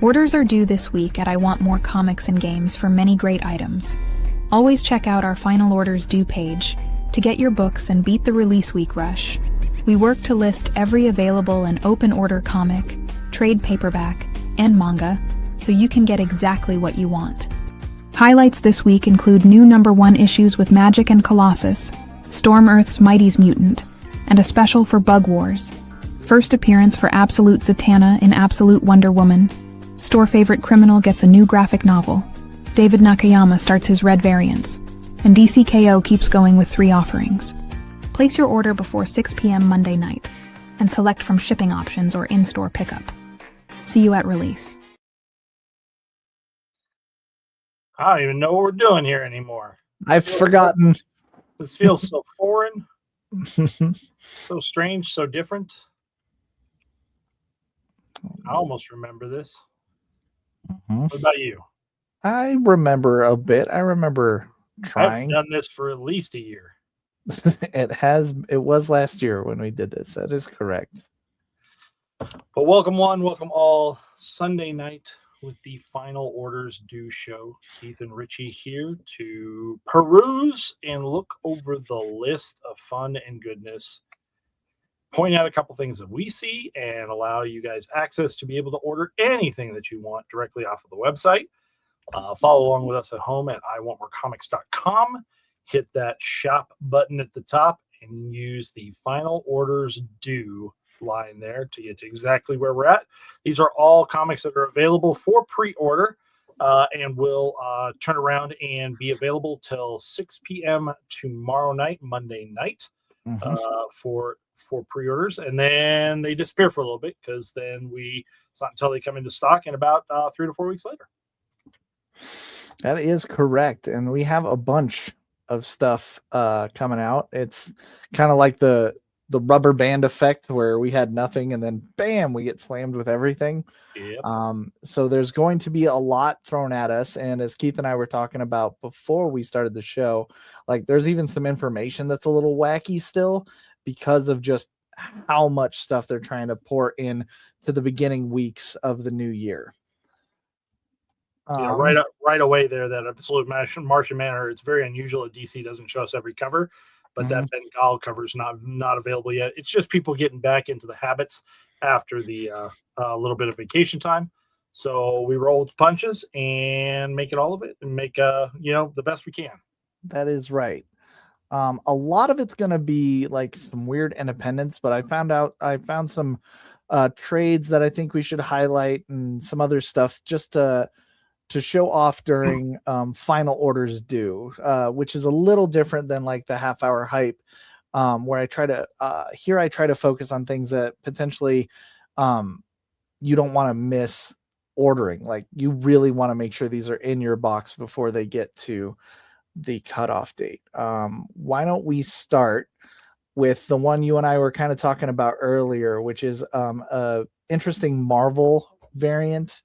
Orders are due this week at I Want More Comics and Games for many great items. Always check out our final orders due page to get your books and beat the release week rush. We work to list every available and open order comic, trade paperback, and manga so you can get exactly what you want. Highlights this week include new #1 issues with Magic and Colossus, Storm Earth's Mighty's Mutant, and a special for Bug Wars. First appearance for Absolute Zatanna in Absolute Wonder Woman. Store favorite criminal gets a new graphic novel. David Nakayama starts his Red variants. And DCKO keeps going with 3 offerings. Place your order before 6 p.m. Monday night and select from shipping options or in-store pickup. See you at release. I don't even know what we're doing here anymore. I've forgotten. This feels so foreign, so strange, so different. I almost remember this. What about you? I remember a bit. I remember trying. I've done this for at least a year. It was last year when we did this. That is correct. But welcome one, welcome all. Sunday night with the final orders due show. Keith and Richie here to peruse and look over the list of fun and goodness. Point out a couple things that we see and allow you guys access to be able to order anything that you want directly off of the website. Follow along with us at home at iwantmorecomics.com. Hit that shop button at the top and use the final orders due line there to get to exactly where we're at. These are all comics that are available for pre-order and will turn around and be available till 6 p.m. tomorrow night, Monday night, for pre-orders, and then they disappear for a little bit because then it's not until they come into stock in about 3 to 4 weeks later. That is correct, and we have a bunch of stuff coming out. It's kind of like the rubber band effect where we had nothing and then bam, we get slammed with everything. Yep. So there's going to be a lot thrown at us, and as Keith and I were talking about before we started the show, like there's even some information that's a little wacky still, because of just how much stuff they're trying to pour in to the beginning weeks of the new year. Right away there, that Absolute Martian Manor, it's very unusual that DC doesn't show us every cover, but that Bengal cover is not available yet. It's just people getting back into the habits after the little bit of vacation time. So we roll with the punches and make it all of it and make the best we can. That is right. A lot of it's going to be like some weird independents, but I found some trades that I think we should highlight and some other stuff just to show off during final orders due, which is a little different than like the half-hour hype, where I try to focus on things that potentially you don't want to miss ordering. Like you really want to make sure these are in your box before they get to the cutoff date. Why don't we start with the one you and I were kind of talking about earlier, which is a interesting Marvel variant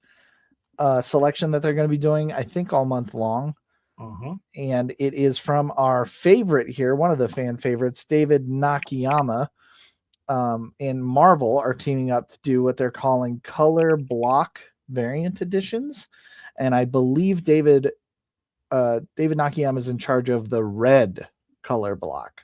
selection that they're going to be doing, I think, all month long. And it is from our favorite here, one of the fan favorites, David Nakayama. And Marvel are teaming up to do what they're calling color block variant editions. And I believe David Nakayama is in charge of the red color block.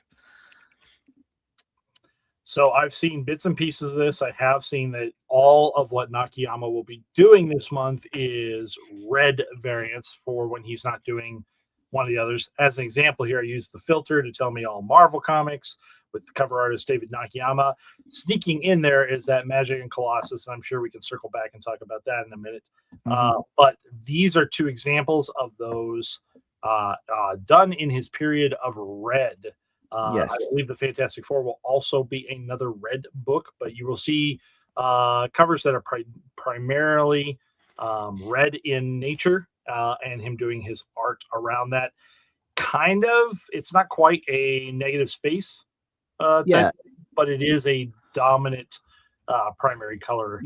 So I've seen bits and pieces of this. I have seen that all of what Nakayama will be doing this month is red variants for when he's not doing one of the others. As an example here, I used the filter to tell me all Marvel comics with the cover artist David Nakayama. Sneaking in there is that Magic and Colossus, and I'm sure we can circle back and talk about that in a minute. But these are 2 examples of those done in his period of red. Yes. I believe the Fantastic Four will also be another red book, but you will see covers that are primarily red in nature, and him doing his art around that. Kind of, it's not quite a negative space type, but it is a dominant primary color.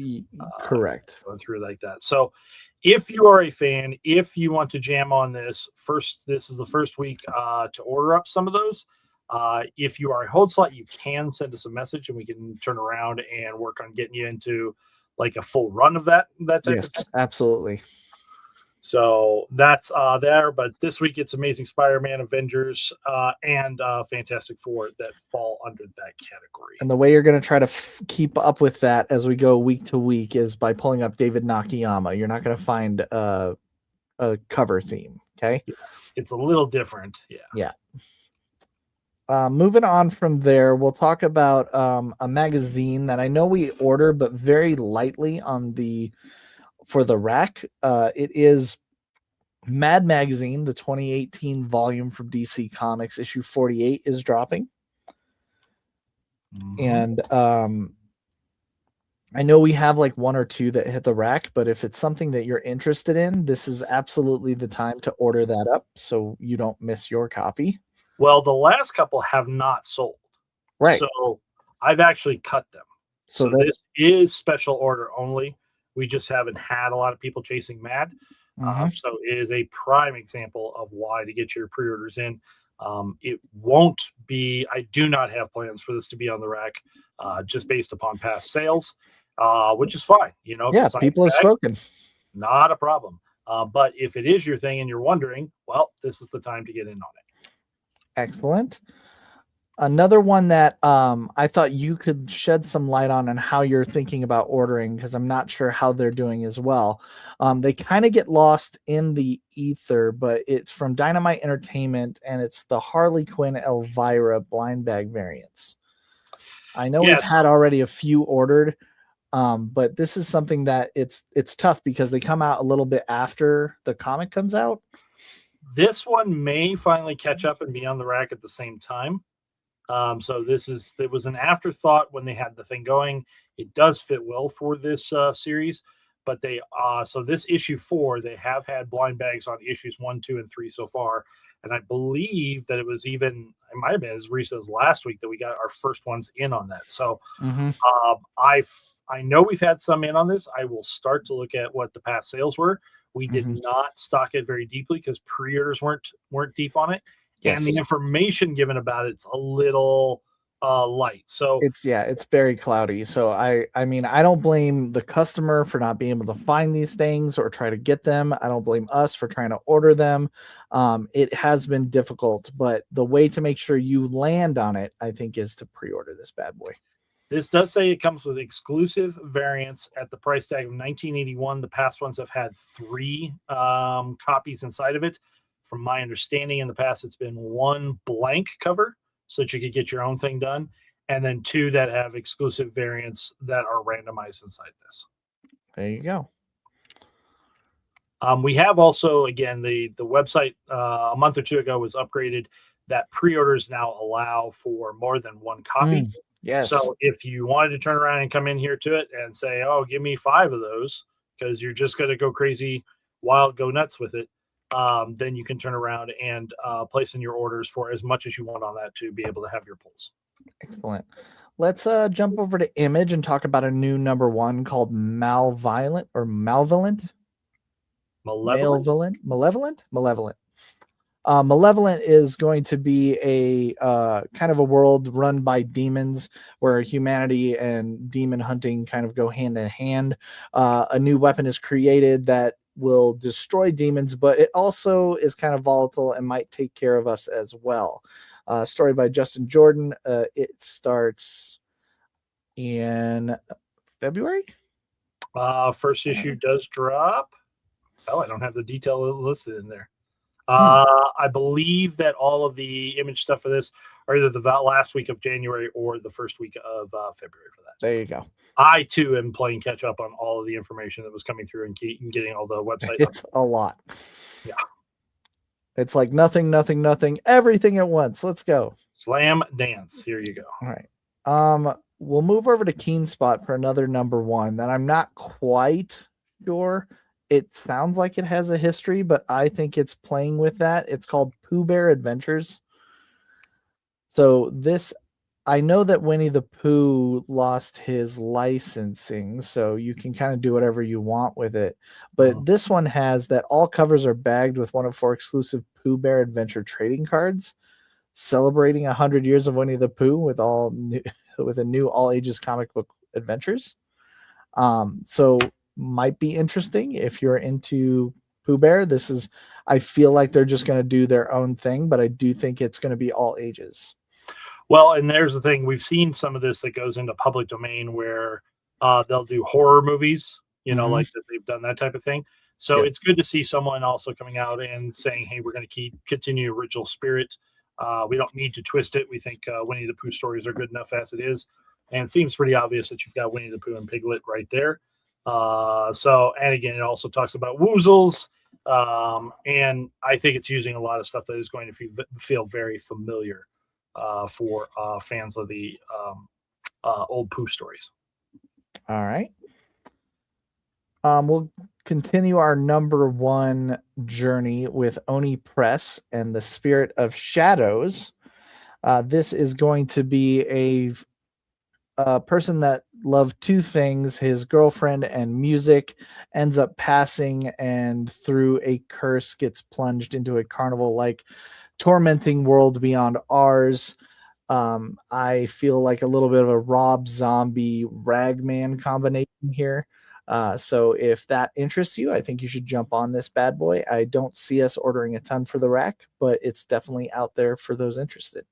Correct. Going through like that. So if you are a fan, if you want to jam on this is the first week to order up some of those. If you are a hold slot, you can send us a message and we can turn around and work on getting you into like a full run of that type of Yes, thing. absolutely. So that's there. But this week it's Amazing Spider-Man, Avengers, and Fantastic Four that fall under that category. And the way you're going to try to keep up with that as we go week to week is by pulling up David Nakayama. You're not going to find a cover theme. Okay. Yeah, it's a little different. Yeah. Moving on from there, we'll talk about a magazine that I know we order, but very lightly for the rack. It is Mad Magazine, the 2018 volume from DC Comics, issue 48 is dropping. Mm-hmm. And I know we have like one or two that hit the rack, but if it's something that you're interested in, this is absolutely the time to order that up so you don't miss your copy. Well, the last couple have not sold. Right. So I've actually cut them. So this is special order only. We just haven't had a lot of people chasing Mad. Mm-hmm. So it is a prime example of why to get your pre-orders in. It won't be, I do not have plans for this to be on the rack just based upon past sales, which is fine. You know, yeah, people have spoken. Not a problem. But if it is your thing and you're wondering, well, this is the time to get in on it. Excellent. Another one that I thought you could shed some light on and how you're thinking about ordering, because I'm not sure how they're doing as well. They kind of get lost in the ether, but it's from Dynamite Entertainment, and it's the Harley Quinn Elvira blind bag variants. I know we've had already a few ordered, but this is something that it's tough because they come out a little bit after the comic comes out. This one may finally catch up and be on the rack at the same time. So it was an afterthought when they had the thing going. It does fit well for this series, but so this issue 4, they have had blind bags on issues 1, 2, and 3 so far. And I believe that it might have been as recent as last week that we got our first ones in on that. So I know we've had some in on this. I will start to look at what the past sales were. We did not stock it very deeply because pre-orders weren't deep on it. Yes. And the information given about it's a little light. So it's very cloudy. So I mean, I don't blame the customer for not being able to find these things or try to get them. I don't blame us for trying to order them. It has been difficult, but the way to make sure you land on it, I think, is to pre-order this bad boy. This does say it comes with exclusive variants at the price tag of $19.81. The past ones have had 3 copies inside of it. From my understanding, in the past, it's been 1 blank cover so that you could get your own thing done, and then 2 that have exclusive variants that are randomized inside this. There you go. We have also, again, the website a month or 2 ago was upgraded that pre-orders now allow for more than 1 copy. Yes. So if you wanted to turn around and come in here to it and say, oh, give me 5 of those because you're just going to go crazy, wild, go nuts with it, then you can turn around and place in your orders for as much as you want on that to be able to have your pulls. Excellent. Let's jump over to Image and talk about a new number 1 called Malevolent. Malevolent is going to be a kind of a world run by demons where humanity and demon hunting kind of go hand in hand. A new weapon is created that will destroy demons, but it also is kind of volatile and might take care of us as well. Story by Justin Jordan. It starts in February. First issue does drop. Oh, I don't have the detail listed in there. I believe that all of the Image stuff for this are either the last week of January or the first week of February for that. There you go. I, too, am playing catch up on all of the information that was coming through and getting all the website. It's a lot. Yeah. It's like nothing, everything at once. Let's go. Slam dance. Here you go. All right. We'll move over to Keen Spot for another number 1 that I'm not quite sure. It sounds like it has a history, but I think it's playing with that. It's called Pooh Bear Adventures. So I know that Winnie the Pooh lost his licensing, so you can kind of do whatever you want with it. But this one has that all covers are bagged with 1 of 4 exclusive Pooh Bear Adventure trading cards, celebrating 100 years of Winnie the Pooh with a new all ages comic book adventures. So might be interesting if you're into Pooh Bear. I feel like they're just going to do their own thing, but I do think it's going to be all ages. Well, and there's the thing. We've seen some of this that goes into public domain where they'll do horror movies, like that they've done that type of thing. So Yes. it's good to see someone also coming out and saying, hey, we're going to continue original spirit. We don't need to twist it. We think Winnie the Pooh stories are good enough as it is. And it seems pretty obvious that you've got Winnie the Pooh and Piglet right there. And again, it also talks about woozles. And I think it's using a lot of stuff that is going to feel very familiar for fans of the old Pooh stories. All right. We'll continue our number one journey with Oni Press and the Spirit of Shadows. This is going to be a person that loved two things. His girlfriend and music ends up passing, and through a curse gets plunged into a carnival-like tormenting world beyond ours. I feel like a little bit of a Rob Zombie Ragman combination here. So if that interests you, I think you should jump on this bad boy. I don't see us ordering a ton for the rack, but it's definitely out there for those interested.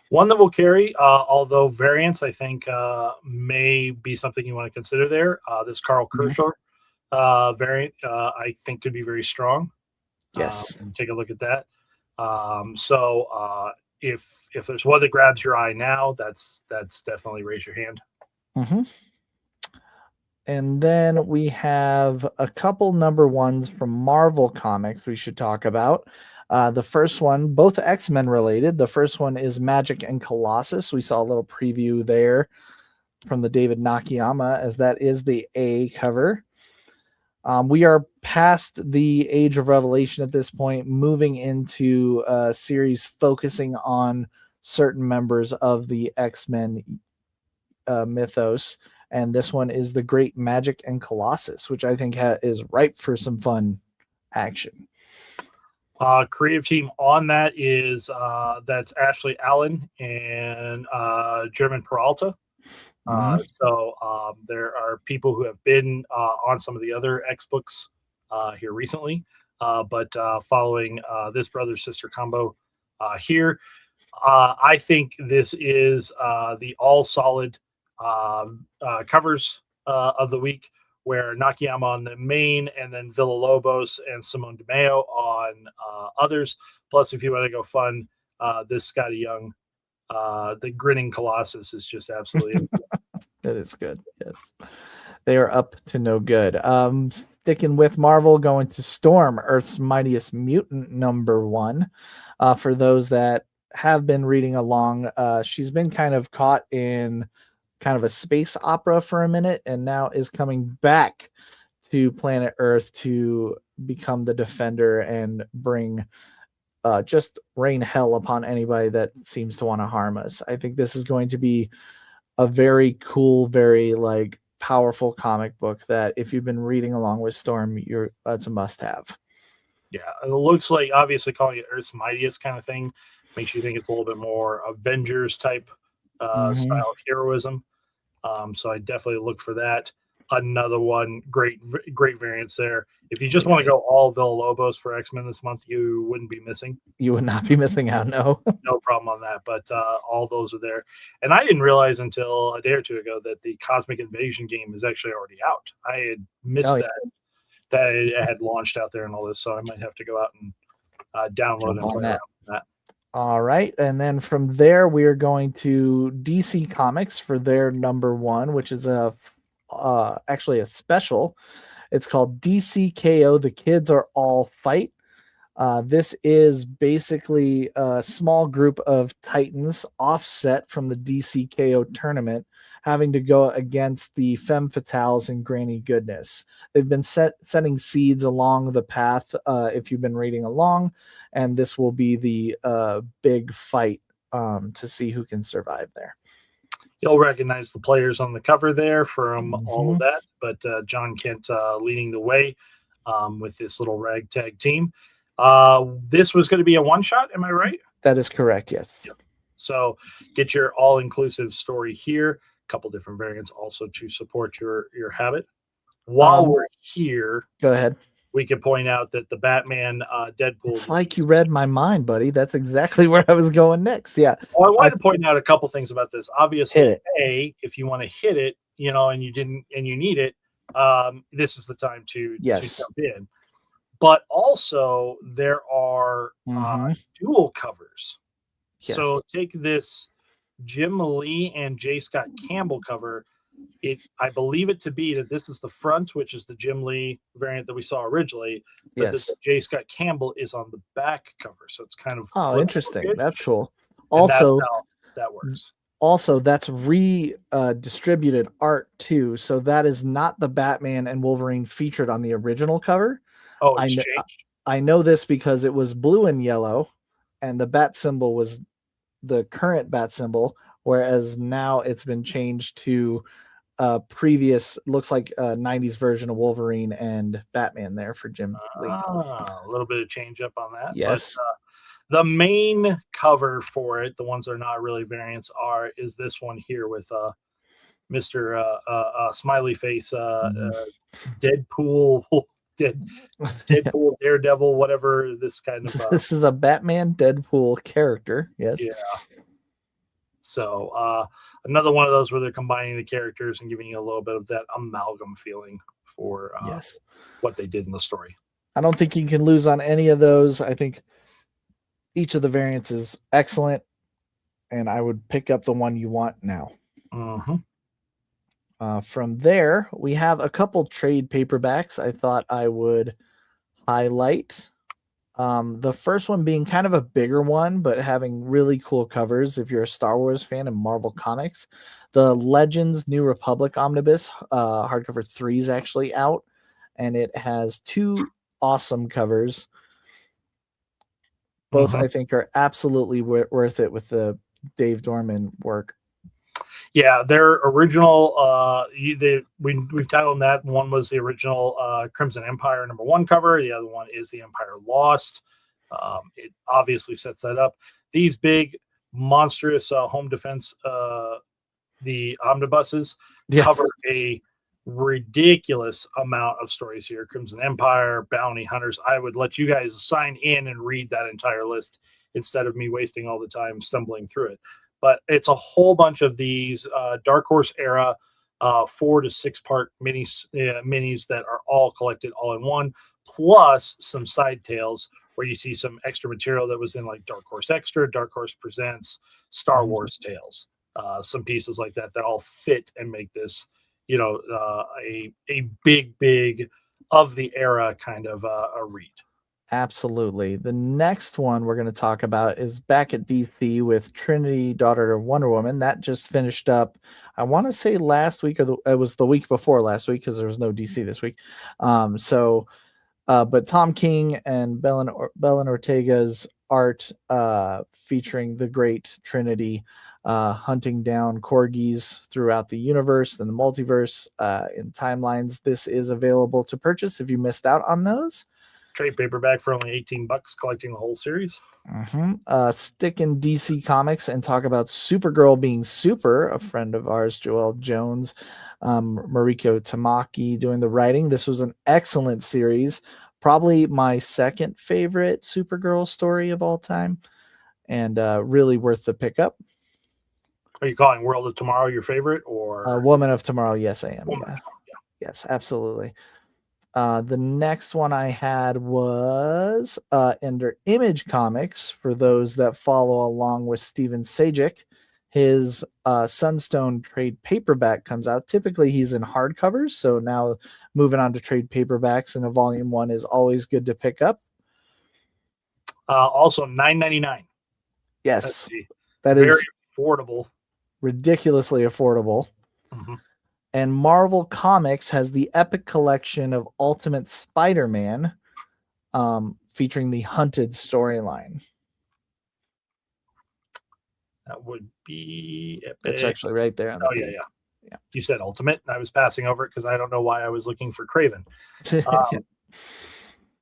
One that will carry, although variants, I think may be something you want to consider there. This Carl Kershaw variant, I think could be very strong. Yes. Take a look at that. If there's one that grabs your eye now, that's definitely raise your hand. Mm-hmm. And then we have a couple number ones from Marvel Comics we should talk about. The first one, both X-Men related. The first one is Magic and Colossus. We saw a little preview there from the David Nakayama, as that is the A cover. We are past the Age of Revelation at this point, moving into a series focusing on certain members of the X-Men mythos. And this one is the Great Magic and Colossus, which I think is ripe for some fun action. Creative team on that is that's Ashley Allen and German Peralta. So there are people who have been on some of the other X books here recently, but following this brother-sister combo here, I think this is the all solid covers of the week, where Nakayama on the main, and then Villalobos and Simone DeMeo on others. Plus, if you want to go fun, this Scotty Young, the Grinning Colossus, is just absolutely That is good. Yes, they are up to no good. Sticking with Marvel, going to Storm, Earth's Mightiest Mutant #1. For those that have been reading along, she's been kind of caught in kind of a space opera for a minute, and now is coming back to planet Earth to become the defender and just rain hell upon anybody that seems to want to harm us. I think this is going to be a very cool, very powerful comic book that if you've been reading along with Storm, that's a must-have. Yeah, it looks like, obviously calling it Earth's Mightiest kind of thing makes you think it's a little bit more Avengers type style of heroism. So I definitely look for that. Another one, great variants there. If you just want to go all Villalobos for X-Men this month, you wouldn't be missing. You would not be missing out, no. No problem on that. But all those are there. And I didn't realize until a day or two ago that the Cosmic Invasion game is actually already out. I had missed that it had launched out there and all this. So I might have to go out and download and play around with that. All right. And then from there, we are going to DC Comics for their #1, which is actually a special. It's called DCKO, The Kids Are All Fight. This is basically a small group of Titans offset from the DCKO tournament, having to go against the Femme Fatales and Granny Goodness. They've been setting seeds along the path if you've been reading along, and this will be the big fight to see who can survive there. You'll recognize the players on the cover there from all of that, but John Kent leading the way with this little ragtag team. This was going to be a one-shot, am I right? That is correct, yes. Yep. So get your all-inclusive story here. couple different variants also to support your habit. While we're here, go ahead. We could point out that the Batman Deadpool. It's like you read my mind, buddy. That's exactly where I was going next. Yeah. Well, I wanted to point out a couple things about this. Obviously, if you want to hit it, and you need it, this is the time to jump in. But also, there are dual covers. Yes. So take this Jim Lee and J. Scott Campbell cover. I believe it to be that this is the front, which is the Jim Lee variant that we saw originally. But this J. Scott Campbell is on the back cover. So it's kind of interesting. That's cool. Also, that's how that works. Also, that's distributed art too. So that is not the Batman and Wolverine featured on the original cover. Oh, it's changed. I know this because it was blue and yellow, and the bat symbol was the current bat symbol, whereas now it's been changed to previous, looks like a 90s version of Wolverine and Batman there for Jim Lee. A little bit of change up on that. Yes. But, the main cover for it, the ones that are not really variants, is this one here with Mr. Smiley Face, Deadpool, Deadpool, Daredevil, whatever this kind of. This is a Batman Deadpool character. Yes. Yeah. So another one of those where they're combining the characters and giving you a little bit of that amalgam feeling for what they did in the story. I don't think you can lose on any of those. I think each of the variants is excellent, and I would pick up the one you want now. From there, we have a couple trade paperbacks I thought I would highlight. The first one being kind of a bigger one, but having really cool covers if you're a Star Wars fan and Marvel Comics. The Legends New Republic Omnibus hardcover 3 is actually out, and it has 2 awesome covers. Both I think are absolutely worth it with the Dave Dorman work. Yeah, their original. We've titled that one was the original Crimson Empire #1 cover. The other one is the Empire Lost. It obviously sets that up. These big, monstrous home defense, the omnibuses cover a ridiculous amount of stories here. Crimson Empire, Bounty Hunters. I would let you guys sign in and read that entire list instead of me wasting all the time stumbling through it. But it's a whole bunch of these Dark Horse era 4 to 6 part minis that are all collected all in one, plus some side tales where you see some extra material that was in like Dark Horse Extra, Dark Horse Presents, Star Wars Tales, some pieces like that all fit and make this a big of the era kind of a read. Absolutely. The next one we're going to talk about is back at DC with Trinity, Daughter of Wonder Woman. That just finished up, I want to say last week, or it was the week before last week because there was no DC this week. But Tom King and Belen Ortega's art featuring the great Trinity hunting down corgis throughout the universe and the multiverse in timelines. This is available to purchase if you missed out on those. Trade paperback for only $18, collecting the whole series. Stick in DC Comics and talk about Supergirl being super. A friend of ours, Joelle Jones, Mariko Tamaki doing the writing. This was an excellent series. Probably my second favorite Supergirl story of all time, and really worth the pickup. Are you calling World of Tomorrow your favorite, or Woman of Tomorrow? Yes, I am. Yeah. Yes, absolutely. The next one I had was under Image Comics, for those that follow along with Steven Sajic. His Sunstone trade paperback comes out. Typically he's in hardcovers, so now moving on to trade paperbacks, and a volume 1 is always good to pick up. Also $9.99. Yes, that is very affordable. Ridiculously affordable. And Marvel Comics has the Epic Collection of Ultimate Spider-Man, featuring the Hunted storyline. That would be Epic. It's actually right there. On the page. Yeah. You said Ultimate, and I was passing over it because I don't know why I was looking for Craven.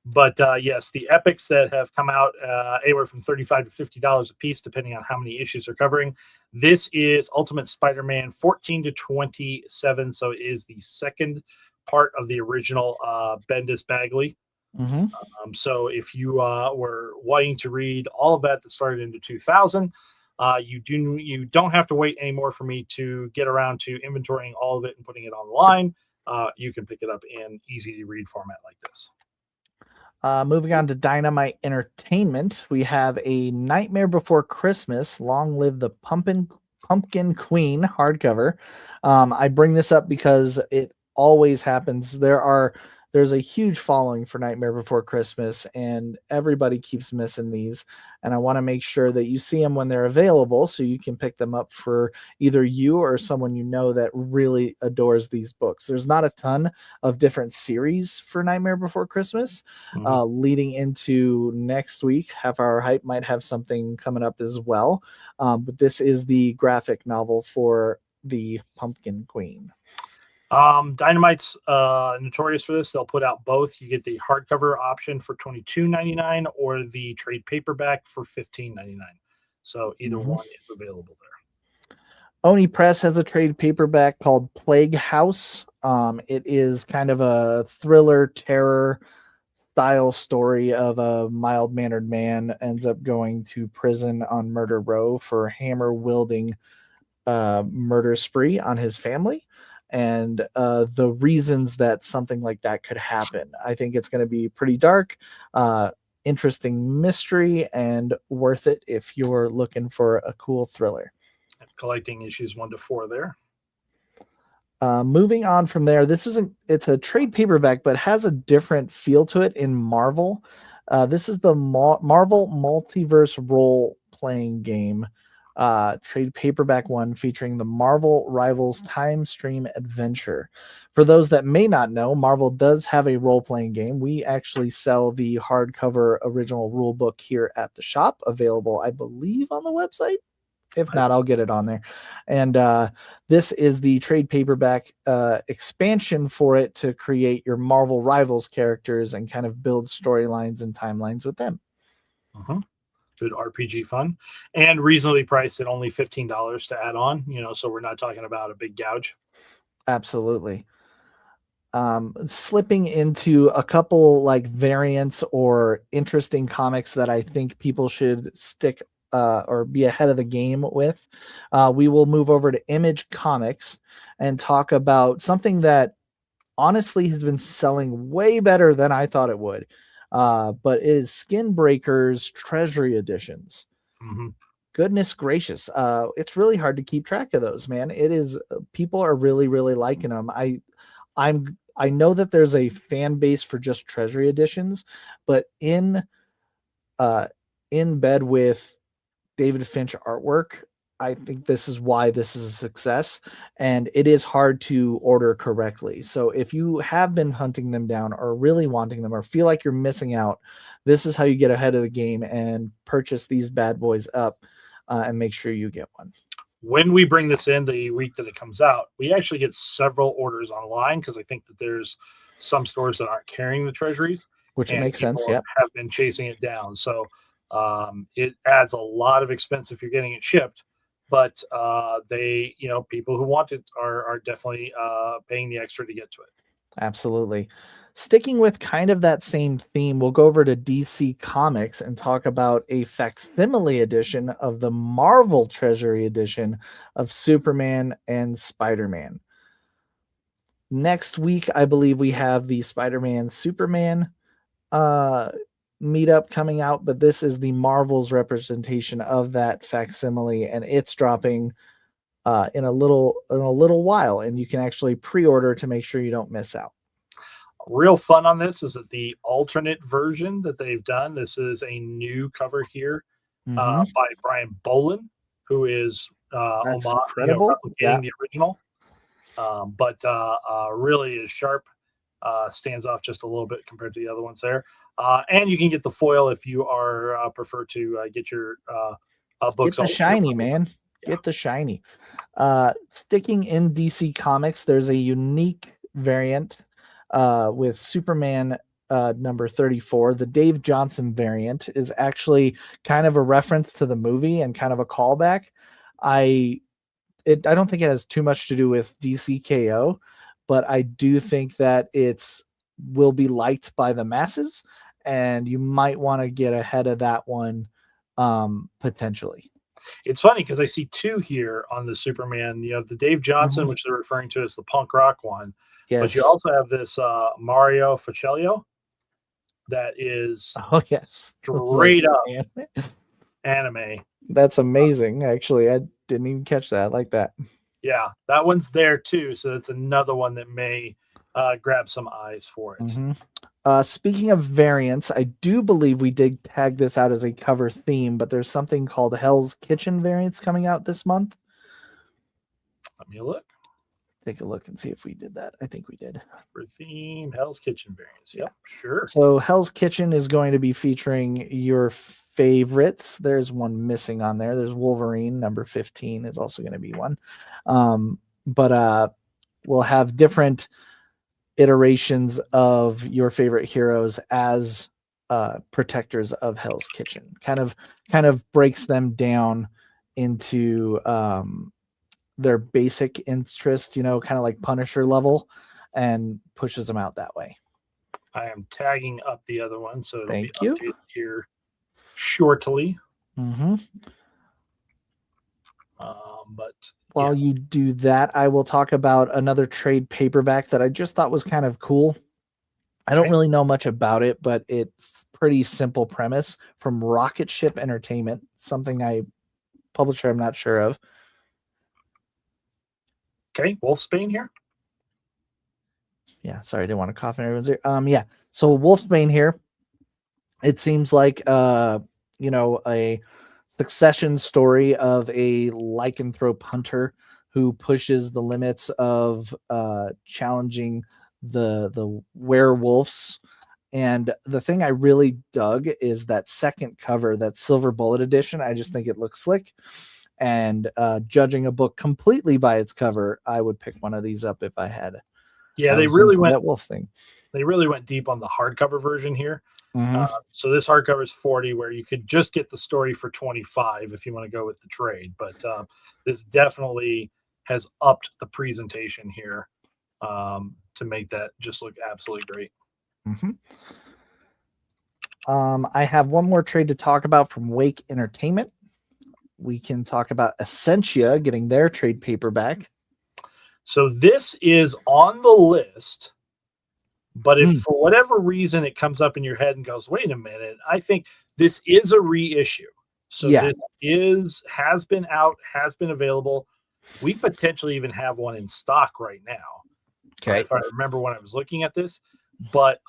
But yes, the epics that have come out anywhere from $35 to $50 a piece, depending on how many issues they're covering. This is Ultimate Spider-Man 14 to 27, so it is the second part of the original Bendis Bagley. Mm-hmm. So if you were wanting to read all of that started into 2000, you don't have to wait anymore for me to get around to inventorying all of it and putting it online. You can pick it up in easy to read format like this. Moving on to Dynamite Entertainment, we have A Nightmare Before Christmas, Long Live the Pumpkin Queen hardcover. I bring this up because it always happens. There's a huge following for Nightmare Before Christmas, and everybody keeps missing these. And I want to make sure that you see them when they're available so you can pick them up for either you or someone you know that really adores these books. There's not a ton of different series for Nightmare Before Christmas. Leading into next week, Half Hour Hype might have something coming up as well. But this is the graphic novel for the Pumpkin Queen. Dynamite's notorious for this. They'll put out both. You get the hardcover option for $22.99 or the trade paperback for $15.99. So either one is available there. Oni Press has a trade paperback called Plague House. It is kind of a thriller terror style story of a mild-mannered man ends up going to prison on Murder Row for hammer-wielding murder spree on his family. And the reasons that something like that could happen. I think it's going to be pretty dark, interesting mystery, and worth it if you're looking for a cool thriller. Collecting issues 1 to 4 there. Moving on from there, it's a trade paperback, but has a different feel to it in Marvel. This is the Marvel Multiverse role-playing game. Trade paperback one featuring the Marvel Rivals Time Stream Adventure. For those that may not know, Marvel does have a role-playing game. We actually sell the hardcover original rule book here at the shop, available, I believe, on the website. If not, I'll get it on there. And this is the trade paperback expansion for it to create your Marvel Rivals characters and kind of build storylines and timelines with them. Good RPG fun, and reasonably priced at only $15 to add on. So we're not talking about a big gouge. Absolutely. Slipping into a couple like variants or interesting comics that I think people should stick or be ahead of the game with. We will move over to Image Comics and talk about something that honestly has been selling way better than I thought it would. But it is Skin Breakers Treasury Editions. Goodness gracious. It's really hard to keep track of those, man. It is, people are really, really liking them. I know that there's a fan base for just Treasury Editions, but in bed with David Finch artwork, I think this is why this is a success, and it is hard to order correctly. So if you have been hunting them down or really wanting them or feel like you're missing out, this is how you get ahead of the game and purchase these bad boys up and make sure you get one. When we bring this in the week that it comes out, we actually get several orders online because I think that there's some stores that aren't carrying the treasuries. Which makes sense, yeah. Have been chasing it down. So it adds a lot of expense if you're getting it shipped. But they, people who want it are definitely paying the extra to get to it. Absolutely. Sticking with kind of that same theme, we'll go over to DC Comics and talk about a facsimile edition of the Marvel Treasury Edition of Superman and Spider-Man. Next week, I believe we have the Spider-Man Superman meetup coming out, but this is the Marvel's representation of that facsimile, and it's dropping in a little while, and you can actually pre-order to make sure you don't miss out. Real fun on this is that the alternate version that they've done, this is a new cover here by Brian Bolin, who is incredible. The original, but really is sharp. Stands off just a little bit compared to the other ones there. And you can get the foil if you are prefer to get your books. Get the shiny, man. Yeah. Get the shiny. Sticking in DC Comics, there's a unique variant with Superman number 34, the Dave Johnson variant is actually kind of a reference to the movie and kind of a callback. I don't think it has too much to do with DCKO, but I do think that will be liked by the masses, and you might want to get ahead of that one potentially. It's funny because I see two here on the Superman. You have the Dave Johnson, which they're referring to as the punk rock one. Yes. But you also have this Mario Facelio that is straight up anime. That's amazing. Actually, I didn't even catch that. I like that. Yeah, that one's there too. So it's another one that may grab some eyes for it. Speaking of variants, I do believe we did tag this out as a cover theme, but there's something called Hell's Kitchen variants coming out this month. Let me look. Take a look and see if we did that. I think we did. For theme, Hell's Kitchen variants. Yep, sure. So Hell's Kitchen is going to be featuring your favorites. There's one missing on there. There's Wolverine, number 15 is also going to be one. But we'll have different iterations of your favorite heroes as protectors of Hell's Kitchen. Kind of breaks them down into their basic interest, kind of like Punisher level, and pushes them out that way. I am tagging up the other one, so it'll Thank be updated here shortly. But while you do that, I will talk about another trade paperback that I just thought was kind of cool. I don't really know much about it, but it's pretty simple premise from Rocket Ship Entertainment, something publisher I'm not sure of. Okay, Wolfsbane here. Yeah, sorry, I didn't want to cough in everyone's ear. Yeah, so Wolfsbane here. It seems like a succession story of a lycanthrope hunter who pushes the limits of challenging the werewolves. And the thing I really dug is that second cover, that Silver Bullet edition. I just think it looks slick. And judging a book completely by its cover, I would pick one of these up if I had. Yeah, they really went that wolf thing. They really went deep on the hardcover version here. Mm-hmm. So this hardcover is $40, where you could just get the story for $25 if you want to go with the trade. But this definitely has upped the presentation here to make that just look absolutely great. Mm-hmm. I have one more trade to talk about from Wake Entertainment. We can talk about Essentia getting their trade paperback. So this is on the list, but if for whatever reason it comes up in your head and goes, wait a minute, I think this is a reissue. So this has been out, has been available. We potentially even have one in stock right now. Okay. If I remember when I was looking at this, but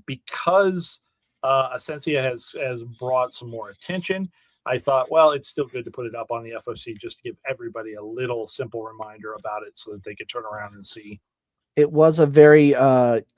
because Essentia has brought some more attention, I thought, well, it's still good to put it up on the FOC just to give everybody a little simple reminder about it so that they could turn around and see. It was a very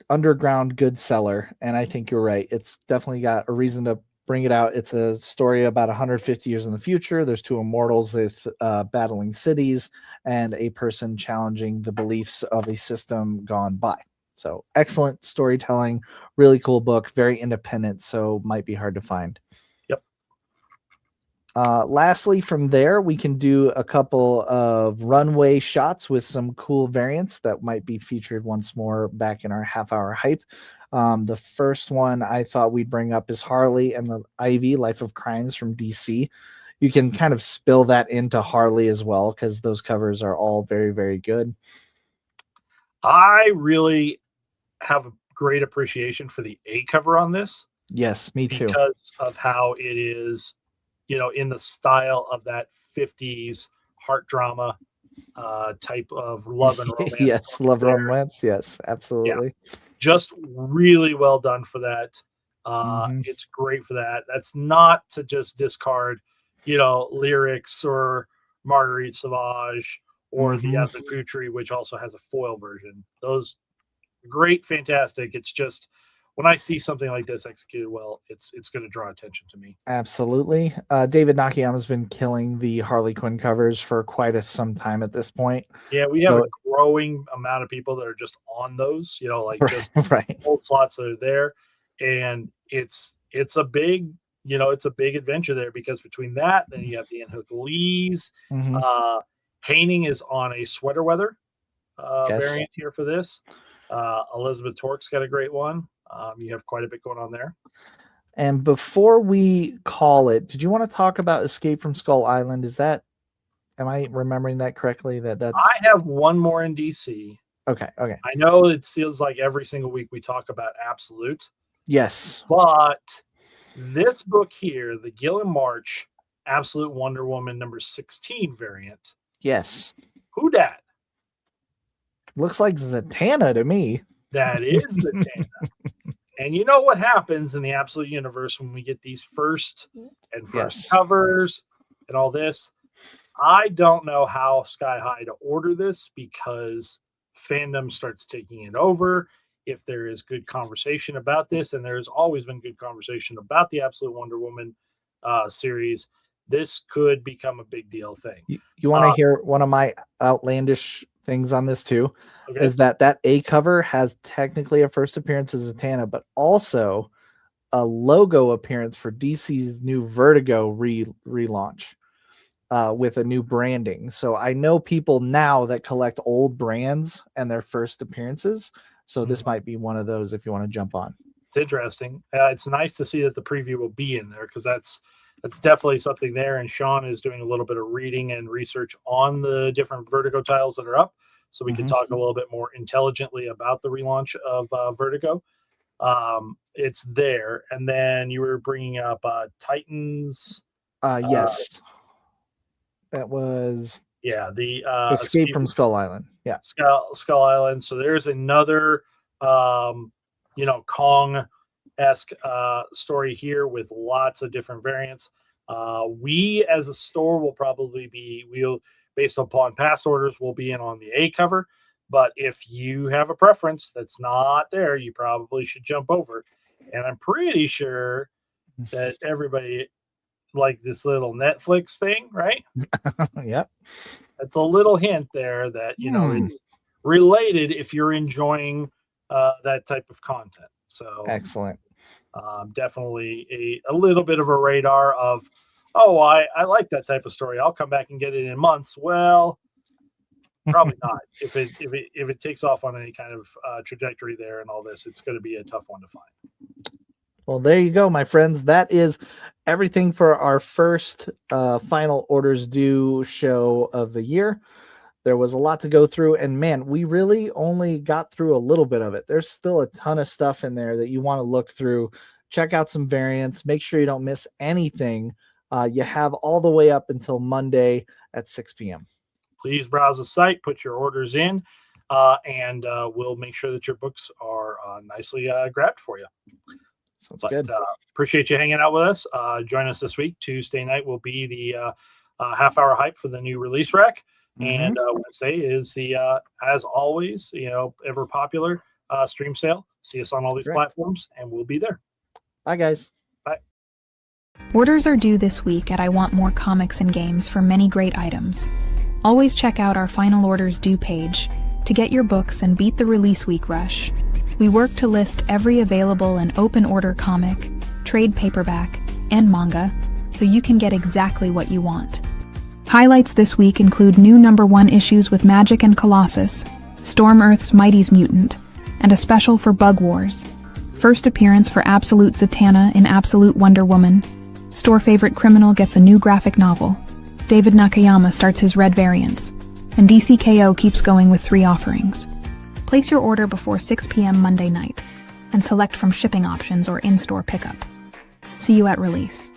underground good seller, and I think you're right. It's definitely got a reason to bring it out. It's a story about 150 years in the future. There's two immortals, there's battling cities, and a person challenging the beliefs of a system gone by. So excellent storytelling, really cool book, very independent, so might be hard to find. Lastly, from there, we can do a couple of runway shots with some cool variants that might be featured once more back in our half-hour hype. The first one I thought we'd bring up is Harley and the Ivy, Life of Crimes from DC. You can kind of spill that into Harley as well, because those covers are all very, very good. I really have a great appreciation for the A cover on this. Yes, me too. Because of how it is, in the style of that 50s heart drama type of love and romance. Yes, love romance. Yes, absolutely. Yeah. Just really well done for that. Mm-hmm. It's great for that. That's not to just discard, lyrics or Marguerite Sauvage or the Advent Putri, which also has a foil version. Those great, fantastic. It's just, when I see something like this executed well, it's going to draw attention to me. Absolutely. David Nakayama's been killing the Harley Quinn covers for quite some time at this point. Yeah, we have a growing amount of people that are just on those, just right. old slots that are there. and it's a big, it's a big adventure there, because between that, then you have the Inhook Lees. Haining is on a sweater weather variant here for this. Elizabeth Torque's got a great one. You have quite a bit going on there. And before we call it, did you want to talk about Escape from Skull Island? Am I remembering that correctly? I have one more in DC. Okay. I know it feels like every single week we talk about Absolute. Yes. But this book here, the Gilliam March Absolute Wonder Woman number 16 variant. Yes. Who dat? Looks like Zatanna to me. That is Zatanna. And you know what happens in the Absolute universe when we get these first covers and all this? I don't know how sky high to order this, because fandom starts taking it over. If there is good conversation about this, and there's always been good conversation about the Absolute Wonder Woman series, this could become a big deal thing. You want to hear one of my outlandish things on this too? Okay. Is that A cover has technically a first appearance of Zatanna, but also a logo appearance for DC's new Vertigo relaunch with a new branding. So I know people now that collect old brands and their first appearances. So this might be one of those if you want to jump on. It's interesting. It's nice to see that the preview will be in there, because that's definitely something there. And Sean is doing a little bit of reading and research on the different Vertigo titles that are up, so we can talk a little bit more intelligently about the relaunch of Vertigo. It's there. And then you were bringing up Titans. Yes. That was the Escape from Skull Island. Yeah, Skull Island. So there's another Kong-esque story here with lots of different variants. We as a store will probably based upon past orders, will be in on the A cover. But if you have a preference that's not there, you probably should jump over. And I'm pretty sure that everybody like this little Netflix thing, right? Yep. That's a little hint there that, it's related if you're enjoying that type of content. So excellent. Definitely a little bit of a radar of, I like that type of story. I'll come back and get it in months. Well, probably not. If it takes off on any kind of trajectory there and all this, it's going to be a tough one to find. Well, there you go, my friends. That is everything for our first final orders due show of the year. There was a lot to go through, and man, we really only got through a little bit of it. There's still a ton of stuff in there that you want to look through. Check out some variants. Make sure you don't miss anything. You have all the way up until Monday at 6 p.m. Please browse the site, put your orders in, and we'll make sure that your books are nicely grabbed for you. Sounds good. Appreciate you hanging out with us. Join us this week. Tuesday night will be the half-hour hype for the new release rack. And Wednesday is the, as always, ever popular stream sale. See us on all these platforms, and we'll be there. Bye, guys. Bye. Orders are due this week at I Want More Comics and Games for many great items. Always check out our final orders due page to get your books and beat the release week rush. We work to list every available and open order comic, trade paperback, and manga, so you can get exactly what you want. Highlights this week include new #1 issues with Magic and Colossus, Storm Earth's Mighty's Mutant, and a special for Bug Wars. First appearance for Absolute Zatanna in Absolute Wonder Woman. Store favorite criminal gets a new graphic novel. David Nakayama starts his red variants. And DCKO keeps going with 3 offerings. Place your order before 6 p.m. Monday night, and select from shipping options or in-store pickup. See you at release.